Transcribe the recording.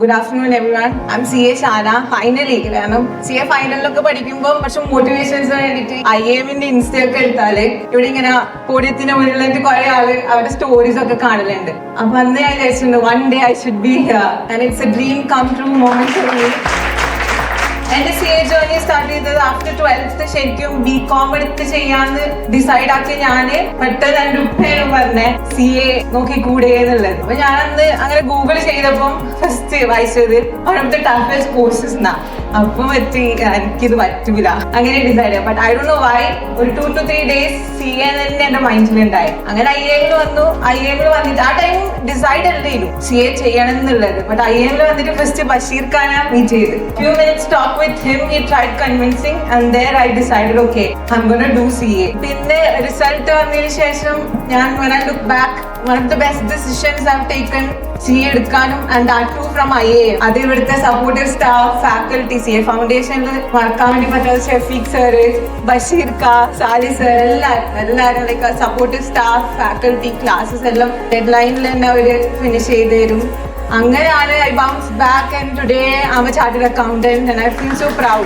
Good afternoon everyone. I'm CA Shana. Finally, കാരണം CA ഫൈനലിലൊക്കെ പഠിക്കുമ്പോൾ പക്ഷെ മോട്ടിവേഷൻസ് വേണ്ടിയിട്ട് IAMന്റെ ഇൻസ്റ്റയൊക്കെ എടുത്താല് ഇവിടെ ഇങ്ങനെ പോഡിയത്തിന് മുന്നിലായിട്ട് കുറെ ആള് അവരുടെ സ്റ്റോറീസ് ഒക്കെ കാണലുണ്ട്. അപ്പൊ അന്ന് ഞാൻ വിചാരിച്ചിട്ടുണ്ട് one day I should be here and it's a dream come true moment for me. എന്റെ CA ജേർണി സ്റ്റാർട്ട് ചെയ്തത് ആഫ്റ്റർ 12th ശരിക്കും BCom എടുത്ത് ചെയ്യാന്ന് ഡിസൈഡ് ആക്കി ഞാന് പെട്ടെന്ന് എന്റെ ഉപ്പയാണ് പറഞ്ഞ CA നോക്കി കൂടെ എന്നുള്ളത്. അപ്പൊ ഞാനന്ന് അങ്ങനെ ഗൂഗിൾ ചെയ്തപ്പം ഫസ്റ്റ് വായിച്ചത് one of the toughest courses എന്നാ. അപ്പം പറ്റി എനിക്കിത് പറ്റൂല അങ്ങനെ ഡിസൈഡ് ചെയ്യാം. But I don't know why ഒരു 2 to 3 days CA തന്നെ എന്റെ മൈൻഡിലുണ്ടായി. അങ്ങനെ IAMൽ വന്നു. IAMൽ വന്നിട്ട് ആ ടൈം ഡിസൈഡ് അല്ലേനു CA ചെയ്യണം എന്നുള്ളത്. ബട്ട് IAMൽ വന്നിട്ട് ഫസ്റ്റ് ബഷീർ ഖാനെ മീറ്റ് ചെയ്ത് few minutes talk with him. He tried convincing and there I decided okay I'm gonna do CA. പിന്നെ റിസൾട്ട് വന്നതിന് ശേഷം ഞാൻ when I look back one of the best decisions I've taken CA എടുക്കാനും and that too from IAM. അത് ഇവിടുത്തെ supportive staff faculty CA ഫൗണ്ടേഷനിൽ മറക്കാൻ വേണ്ടി പറ്റാത്ത ഷെഫീഖ് സർ, ബഷീർ ഖാ, സാലി സർ എല്ലാവരും like supportive staff faculty classes എല്ലാം ഡെഡ് ലൈനിൽ തന്നെ അവര് ഫിനിഷ് ചെയ്ത് തരും. അങ്ങനെയാണ് I bounced back and today I'm a chartered accountant and I feel so proud.